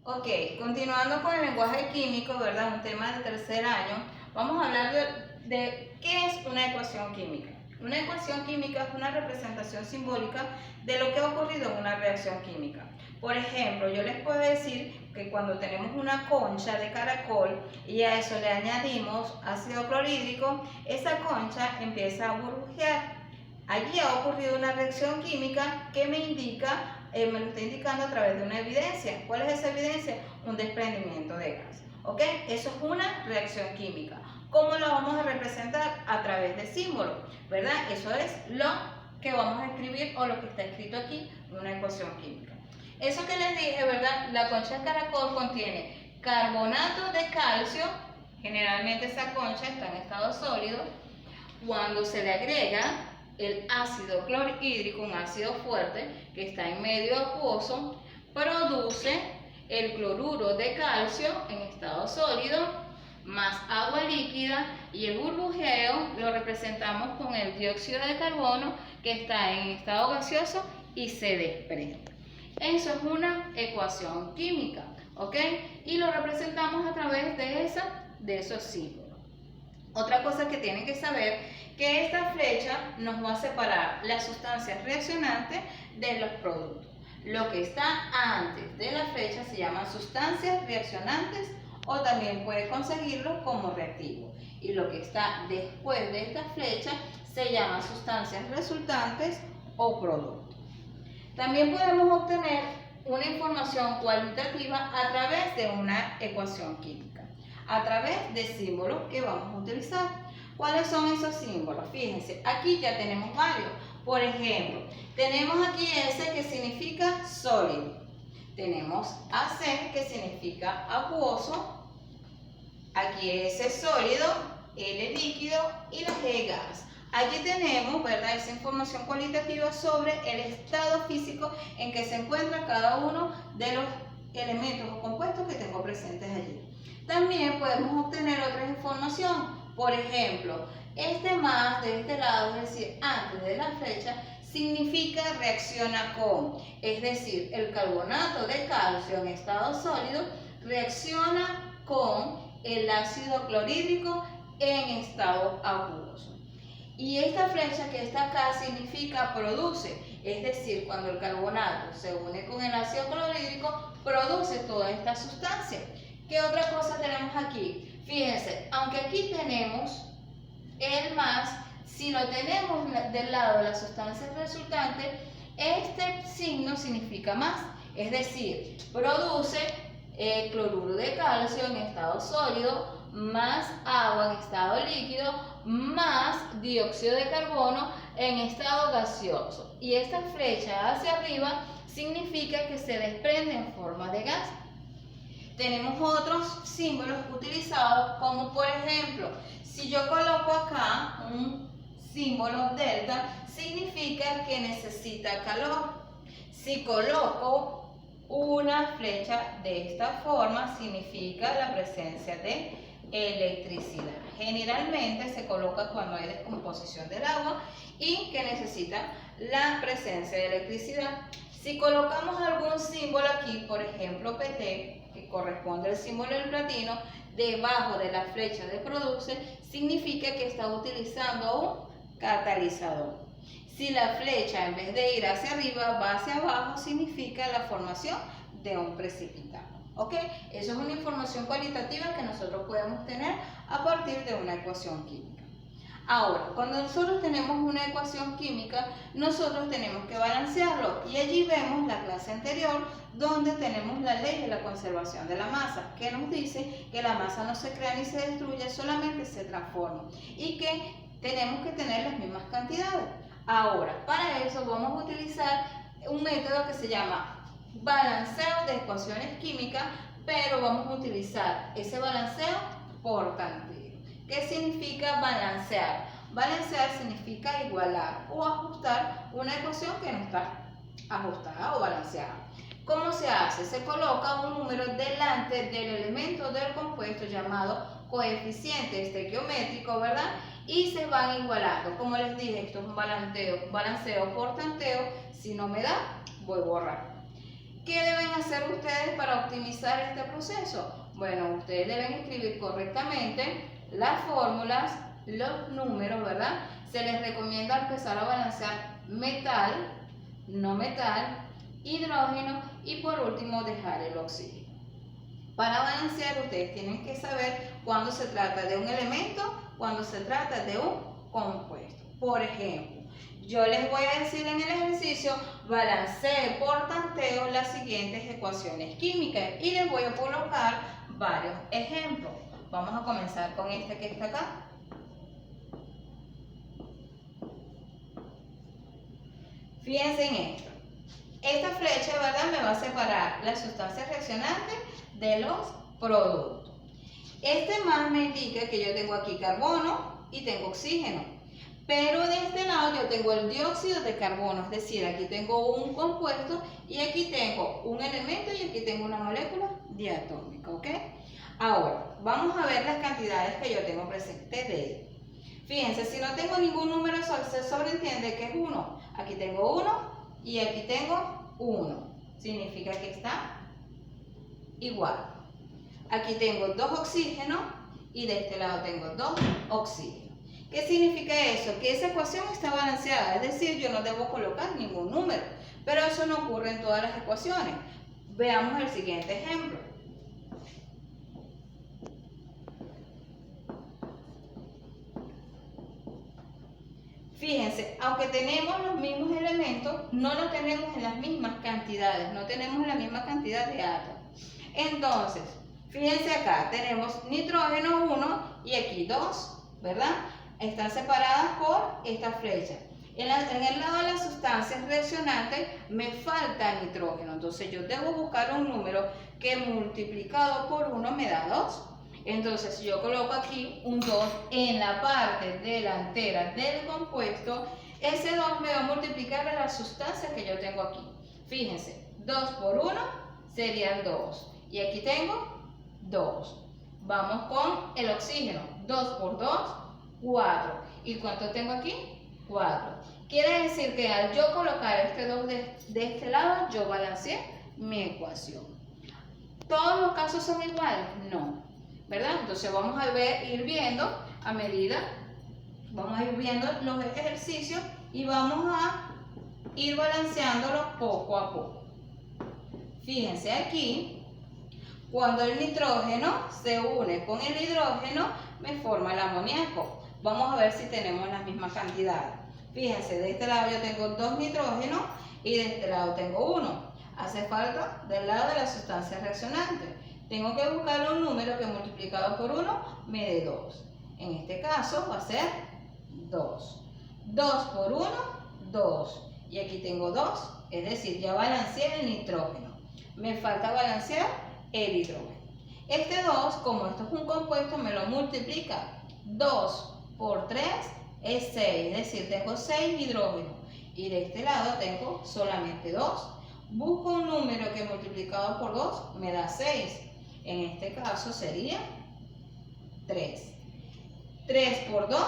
Ok, continuando con el lenguaje químico, ¿verdad? Un tema de tercer año, vamos a hablar de qué es una ecuación química. Una ecuación química es una representación simbólica de lo que ha ocurrido en una reacción química. Por ejemplo, yo les puedo decir que cuando tenemos una concha de caracol y a eso le añadimos ácido clorhídrico, esa concha empieza a burbujear. Allí ha ocurrido una reacción química que me lo está indicando a través de una evidencia. ¿Cuál es esa evidencia? Un desprendimiento de gas. ¿Ok? Eso es una reacción química. ¿Cómo lo vamos a representar? A través de símbolos, ¿verdad? Eso es lo que vamos a escribir o lo que está escrito aquí en una ecuación química. Eso que les dije, ¿verdad? La concha de caracol contiene carbonato de calcio. Generalmente esa concha está en estado sólido. Cuando se le agrega el ácido clorhídrico, un ácido fuerte que está en medio acuoso, produce el cloruro de calcio en estado sólido más agua líquida, y el burbujeo lo representamos con el dióxido de carbono que está en estado gaseoso y se desprende. Eso es una ecuación química, ¿ok? Y lo representamos a través de esos símbolos. Otra cosa que tienen que saber, que esta flecha nos va a separar las sustancias reaccionantes de los productos. Lo que está antes de la flecha se llaman sustancias reaccionantes, o también puede conseguirlo como reactivo. Y lo que está después de esta flecha se llama sustancias resultantes o productos. También podemos obtener una información cualitativa a través de una ecuación química, a través de símbolos que vamos a utilizar. ¿Cuáles son esos símbolos? Fíjense, aquí ya tenemos varios. Por ejemplo, tenemos aquí S que significa sólido. Tenemos AC que significa acuoso. Aquí S sólido, L líquido y la G gas. Aquí tenemos, ¿verdad?, esa información cualitativa sobre el estado físico en que se encuentra cada uno de los elementos o compuestos que tengo presentes allí. También podemos obtener otra información. Por ejemplo, este más de este lado, es decir, antes de la flecha, significa reacciona con, es decir, el carbonato de calcio en estado sólido reacciona con el ácido clorhídrico en estado acuoso. Y esta flecha que está acá significa produce, es decir, cuando el carbonato se une con el ácido clorhídrico, produce toda esta sustancia. ¿Qué otra cosa tenemos aquí? Fíjense, aunque aquí tenemos el más, si lo tenemos del lado de la sustancia resultante, este signo significa más, es decir, produce cloruro de calcio en estado sólido, más agua en estado líquido, más dióxido de carbono en estado gaseoso. Y esta flecha hacia arriba significa que se desprende en forma de gas. Tenemos otros símbolos utilizados, como por ejemplo, si yo coloco acá un símbolo delta, significa que necesita calor. Si coloco una flecha de esta forma, significa la presencia de electricidad. Generalmente se coloca cuando hay descomposición del agua y que necesita la presencia de electricidad. Si colocamos algún símbolo aquí, por ejemplo PT, que corresponde al símbolo del platino, debajo de la flecha de produce, significa que está utilizando un catalizador. Si la flecha, en vez de ir hacia arriba, va hacia abajo, significa la formación de un precipitado. ¿Ok? Eso es una información cualitativa que nosotros podemos tener a partir de una ecuación química. Ahora, cuando nosotros tenemos una ecuación química, nosotros tenemos que balancearlo. Y allí vemos la clase anterior, donde tenemos la ley de la conservación de la masa, que nos dice que la masa no se crea ni se destruye, solamente se transforma. Y que tenemos que tener las mismas cantidades. Ahora, para eso vamos a utilizar un método que se llama balanceo de ecuaciones químicas, pero vamos a utilizar ese balanceo por tanteo. ¿Qué significa balancear? Balancear significa igualar o ajustar una ecuación que no está ajustada o balanceada. ¿Cómo se hace? Se coloca un número delante del elemento del compuesto llamado coeficiente estequiométrico, ¿verdad? Y se van igualando. Como les dije, esto es un balanceo por tanteo. Si no me da, voy a borrar. ¿Qué deben hacer ustedes para optimizar este proceso? Bueno, ustedes deben escribir correctamente las fórmulas, los números, ¿verdad? Se les recomienda empezar a balancear metal, no metal, hidrógeno y por último dejar el oxígeno. Para balancear ustedes tienen que saber cuándo se trata de un elemento, cuándo se trata de un compuesto. Por ejemplo, yo les voy a decir en el ejercicio, balancee por tanteo las siguientes ecuaciones químicas y les voy a colocar varios ejemplos. Vamos a comenzar con este que está acá. Fíjense en esto. Esta flecha, ¿verdad?, me va a separar las sustancias reaccionantes de los productos. Este más me indica que yo tengo aquí carbono y tengo oxígeno. Pero de este lado yo tengo el dióxido de carbono, es decir, aquí tengo un compuesto y aquí tengo un elemento y aquí tengo una molécula diatómica, ¿ok? Ahora, vamos a ver las cantidades que yo tengo presentes de él. Fíjense, si no tengo ningún número, se sobreentiende que es 1. Aquí tengo 1 y aquí tengo 1. Significa que está igual. Aquí tengo 2 oxígenos y de este lado tengo 2 oxígenos. ¿Qué significa eso? Que esa ecuación está balanceada, es decir, yo no debo colocar ningún número, pero eso no ocurre en todas las ecuaciones. Veamos el siguiente ejemplo. Fíjense, aunque tenemos los mismos elementos, no lo tenemos en las mismas cantidades, no tenemos la misma cantidad de átomos. Entonces, fíjense acá, tenemos nitrógeno 1 y aquí 2, ¿verdad? Están separadas por esta flecha. En el lado de las sustancias reaccionantes me falta nitrógeno, entonces yo debo buscar un número que multiplicado por 1 me da 2. Entonces, si yo coloco aquí un 2 en la parte delantera del compuesto, ese 2 me va a multiplicar a las sustancias que yo tengo aquí. Fíjense, 2 por 1 serían 2. Y aquí tengo 2. Vamos con el oxígeno. 2 por 2, 4. ¿Y cuánto tengo aquí? 4. Quiere decir que al yo colocar este 2 de este lado, yo balanceé mi ecuación. ¿Todos los casos son iguales? No, ¿verdad? Entonces vamos a ir viendo a medida, vamos a ir viendo los ejercicios y vamos a ir balanceándolos poco a poco. Fíjense aquí, cuando el nitrógeno se une con el hidrógeno, me forma el amoníaco. Vamos a ver si tenemos las mismas cantidades. Fíjense, de este lado yo tengo 2 nitrógenos y de este lado tengo 1. Hace falta del lado de las sustancias reaccionantes. Tengo que buscar un número que multiplicado por 1 me dé 2. En este caso va a ser 2. 2 por 1, 2. Y aquí tengo 2, es decir, ya balanceé el nitrógeno. Me falta balancear el hidrógeno. Este 2, como esto es un compuesto, me lo multiplica. 2 por 3 es 6, es decir, tengo 6 hidrógenos. Y de este lado tengo solamente 2. Busco un número que multiplicado por 2 me da 6. En este caso sería 3. 3 por 2,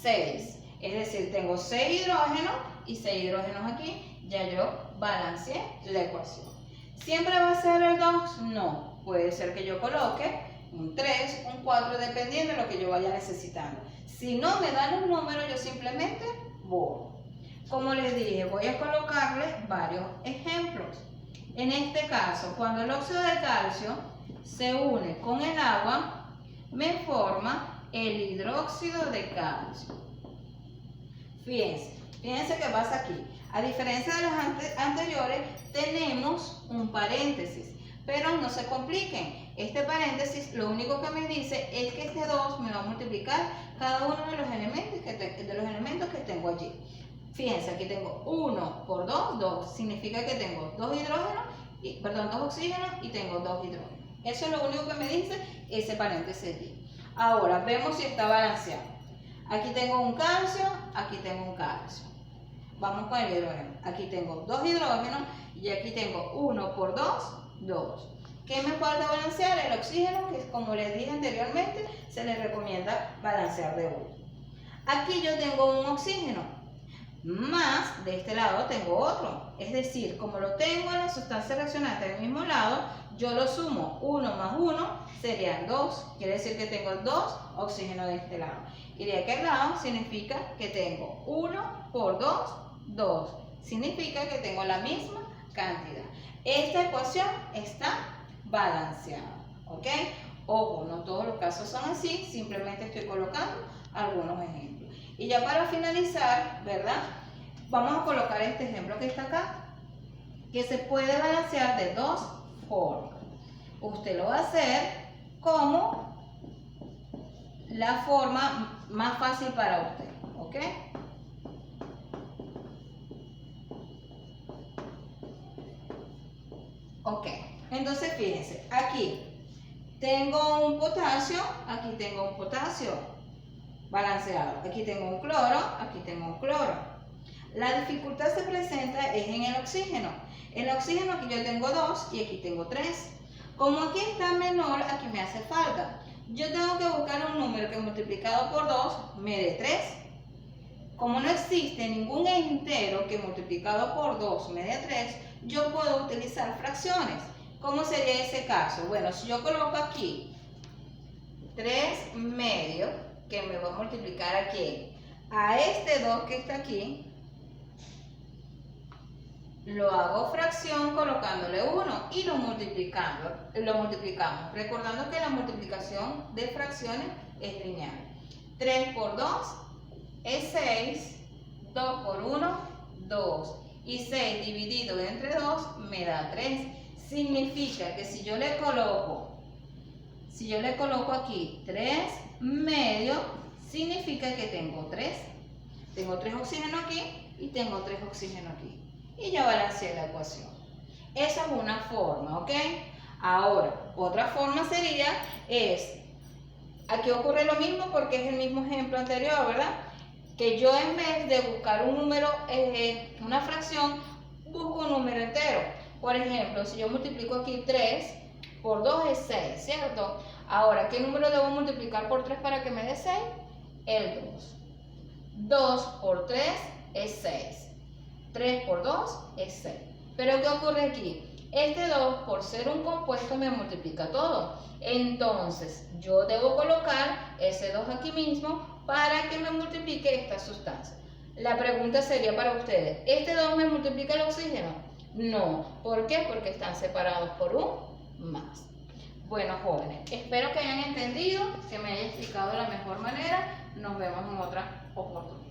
6. Es decir, tengo 6 hidrógenos y 6 hidrógenos aquí. Ya yo balanceé la ecuación. ¿Siempre va a ser el 2? No. Puede ser que yo coloque un 3, un 4, dependiendo de lo que yo vaya necesitando. Si no me dan los números, yo simplemente borro. Como les dije, voy a colocarles varios ejemplos. En este caso, cuando el óxido de calcio se une con el agua, me forma el hidróxido de calcio. Fíjense qué pasa aquí. A diferencia de las anteriores, tenemos un paréntesis, pero no se compliquen. Este paréntesis lo único que me dice es que este 2 me va a multiplicar cada uno de los elementos que tengo allí. Fíjense, aquí tengo 1 por 2, 2. Significa que tengo 2 oxígenos y tengo 2 hidrógenos. Eso es lo único que me dice ese paréntesis allí. Ahora, vemos si está balanceado. Aquí tengo un calcio, aquí tengo un calcio. Vamos con el hidrógeno. Aquí tengo 2 hidrógenos y aquí tengo 1 por 2, 2. ¿Qué me falta balancear? El oxígeno, que como les dije anteriormente, se les recomienda balancear de 1. Aquí yo tengo un oxígeno, más de este lado tengo otro. Es decir, como lo tengo en la sustancia reaccionante del mismo lado, yo lo sumo. 1 más 1 serían 2. Quiere decir que tengo 2 oxígenos de este lado. Y de aquel lado significa que tengo 1 por 2, 2. Significa que tengo la misma cantidad. Esta ecuación está balanceada. ¿Ok? Ojo, no todos los casos son así. Simplemente estoy colocando algunos ejemplos. Y ya para finalizar, ¿verdad? Vamos a colocar este ejemplo que está acá, que se puede balancear de dos formas. Usted lo va a hacer como la forma más fácil para usted, ¿ok? Ok, entonces fíjense, aquí tengo un potasio, aquí tengo un potasio balanceado. Aquí tengo un cloro, aquí tengo un cloro. La dificultad se presenta es en el oxígeno. El oxígeno aquí yo tengo 2 y aquí tengo 3. Como aquí está menor, aquí me hace falta. Yo tengo que buscar un número que multiplicado por 2 me dé 3. Como no existe ningún entero que multiplicado por 2 me dé 3, yo puedo utilizar fracciones. ¿Cómo sería ese caso? Bueno, si yo coloco aquí 3 medios, que me va a multiplicar aquí a este 2 que está aquí, lo hago fracción colocándole 1 y lo multiplicamos, recordando que la multiplicación de fracciones es lineal. 3 por 2 es 6, 2 por 1, 2, y 6 dividido entre 2 me da 3. Significa que si yo le coloco aquí 3 medios, significa que tengo 3. Tengo 3 oxígenos aquí y tengo 3 oxígenos aquí. Y ya balanceé la ecuación. Esa es una forma, ¿ok? Ahora, otra forma sería aquí ocurre lo mismo porque es el mismo ejemplo anterior, ¿verdad? Que yo en vez de buscar un número, una fracción, busco un número entero. Por ejemplo, si yo multiplico aquí 3 por 2 es 6, ¿cierto? Ahora, ¿qué número debo multiplicar por 3 para que me dé 6? El 2. 2 por 3 es 6. 3 por 2 es 6. Pero ¿qué ocurre aquí? Este 2, por ser un compuesto, me multiplica todo. Entonces, yo debo colocar ese 2 aquí mismo para que me multiplique esta sustancia. La pregunta sería para ustedes, ¿este 2 me multiplica el oxígeno? No. ¿Por qué? Porque están separados por un más. Bueno, jóvenes, espero que hayan entendido, que me haya explicado de la mejor manera. Nos vemos en otra oportunidad.